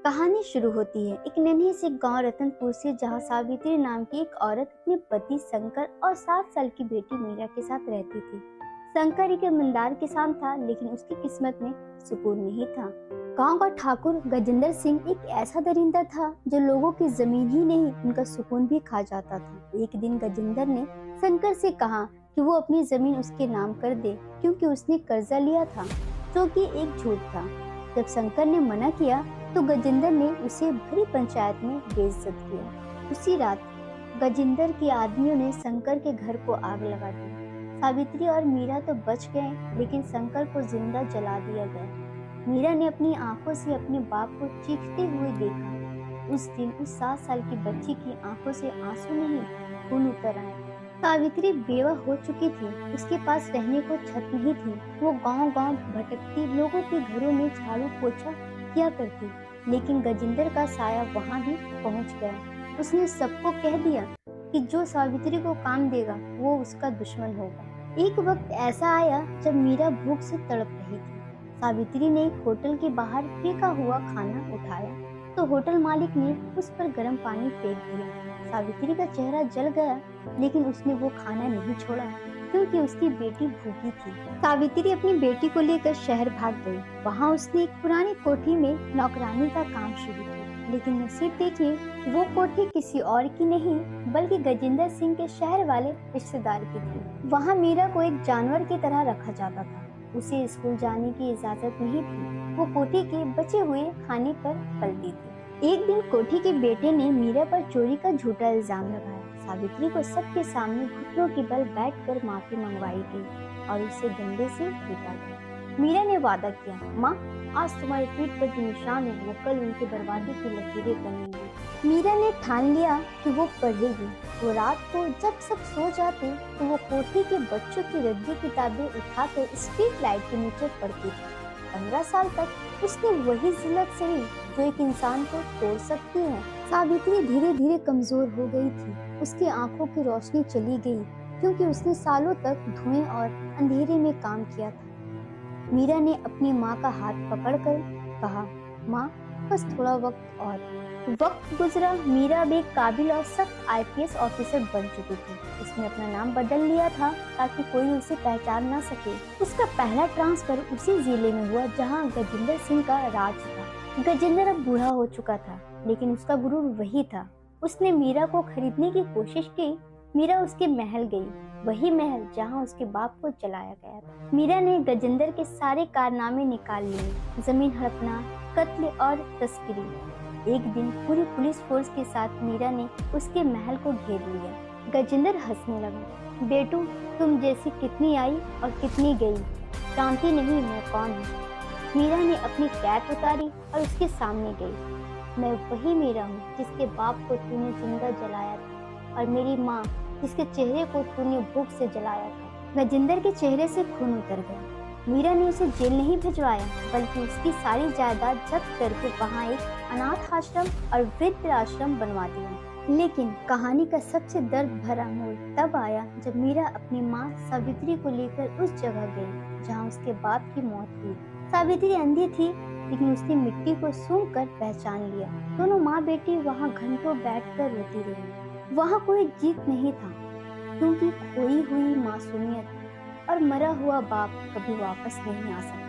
कहानी शुरू होती है एक नन्हे से गांव रतनपुर से, जहां सावित्री नाम की एक औरत अपने पति शंकर और 7 साल की बेटी मीरा के साथ रहती थी। शंकर एक ईमानदार किसान था, लेकिन उसकी किस्मत में सुकून नहीं था। गांव का ठाकुर गजेंद्र सिंह एक ऐसा दरिंदा था जो लोगों की जमीन ही नहीं, उनका सुकून भी खा जाता था। एक दिन गजेंद्र ने शंकर से कहा कि वो अपनी जमीन उसके नाम कर दे, क्योंकि उसने कर्जा लिया था, जो कि एक झूठ था। जब शंकर ने मना किया तो गजेंद्र ने उसे भरी पंचायत में बेइज्जत किया। उसी रात गजेंद्र के आदमियों ने शंकर के घर को आग लगा दी। सावित्री और मीरा तो बच गए, लेकिन शंकर को जिंदा जला दिया गया। मीरा ने अपनी आंखों से अपने बाप को चीखते हुए देखा। उस दिन उस 7 साल की बच्ची की आंखों से आंसू नहीं, खून उतर आए। सावित्री बेवा हो चुकी थी, उसके पास रहने को छत नहीं थी। वो गांव-गांव भटकती, लोगों के घरों में झाड़ू पोछा किया करती, लेकिन गजेंद्र का साया वहां भी पहुंच गया। उसने सबको कह दिया कि जो सावित्री को काम देगा वो उसका दुश्मन होगा। एक वक्त ऐसा आया जब मीरा भूख से तड़प रही थी। सावित्री ने एक होटल के बाहर फेंका हुआ खाना उठाया तो होटल मालिक ने उस पर गर्म पानी फेंक दिया। सावित्री का चेहरा जल गया, लेकिन उसने वो खाना नहीं छोड़ा, क्योंकि उसकी बेटी भूखी थी। सावित्री अपनी बेटी को लेकर शहर भाग गई। वहाँ उसने एक पुरानी कोठी में नौकरानी का काम शुरू किया, लेकिन नसीब देखिए, वो कोठी किसी और की नहीं बल्कि गजेंद्र सिंह के शहर वाले रिश्तेदार की थी। वहाँ मीरा को एक जानवर की तरह रखा जाता था। उसे स्कूल जाने की इजाजत नहीं थी। वो कोठी के बचे हुए खाने पर पलती थी। एक दिन कोठी के बेटे ने मीरा पर चोरी का झूठा इल्जाम लगाया। सावित्री को सबके सामने घुटनों के बल बैठकर माफी मंगवाई गई और उसे डंडे से पीटा गया। मीरा ने वादा किया, माँ, आज तुम्हारी पीठ पर जो निशान है वो कल उनकी बर्बादी की लकीरें बनेंगी। मीरा ने ठान लिया कि वो पढ़ेगी। वो रात को जब सब सो जाते तो वो कोठी के बच्चों की रद्दी किताबें उठाकर स्ट्रीट लाइट के नीचे पढ़ती थी। 15 साल तक उसने वही जिल्लत सही जो एक इंसान को तोड़ सकती है। सावित्री धीरे धीरे कमजोर हो गई थी। उसकी आंखों की रोशनी चली गई, क्योंकि उसने सालों तक धुएं और अंधेरे में काम किया था। मीरा ने अपनी माँ का हाथ पकड़कर कहा, माँ, बस थोड़ा वक्त और। वक्त गुजरा। मीरा भी एक काबिल और सख्त आईपीएस ऑफिसर बन चुकी थी। उसने अपना नाम बदल लिया था ताकि कोई उसे पहचान ना सके। उसका पहला ट्रांसफर उसी जिले में हुआ जहां गजेंद्र सिंह का राज था। गजेंद्र अब बूढ़ा हो चुका था, लेकिन उसका गुरूर वही था। उसने मीरा को खरीदने की कोशिश की। मीरा उसके महल गई, वही महल जहां उसके बाप को जलाया गया था। मीरा ने गजेंद्र के सारे कारनामे निकाल लिए, जमीन हड़पना, कत्ल और तस्करी। एक दिन पूरी पुलिस फोर्स के साथ मीरा ने उसके महल को घेर लिया। गजेंद्र हंसने लगा, बेटू, तुम जैसी कितनी आई और कितनी गई, जानती नहीं मैं कौन हूँ। मीरा ने अपनी कैप उतारी और उसके सामने गई। मैं वही मीरा हूँ जिसके बाप को तूने जिंदा जलाया था, और मेरी माँ जिसके चेहरे को तूने भूख से जलाया था। गजेंद्र के चेहरे से खून उतर गया। मीरा ने उसे जेल नहीं भिजवाया, बल्कि उसकी सारी जायदाद जब्त करके वहाँ एक अनाथ आश्रम और वृद्ध आश्रम बनवा दिया। लेकिन कहानी का सबसे दर्द भरा मोड़ तब आया जब मीरा अपनी माँ सावित्री को लेकर उस जगह गई जहाँ उसके बाप की मौत हुई। सावित्री अंधी थी, लेकिन उसने मिट्टी को सूंघकर पहचान लिया। दोनों माँ बेटी वहाँ घंटों बैठकर रोती रही। वहाँ कोई गीत नहीं था, क्योंकि खोई हुई मासूमियत और मरा हुआ बाप कभी वापस नहीं आ सकता।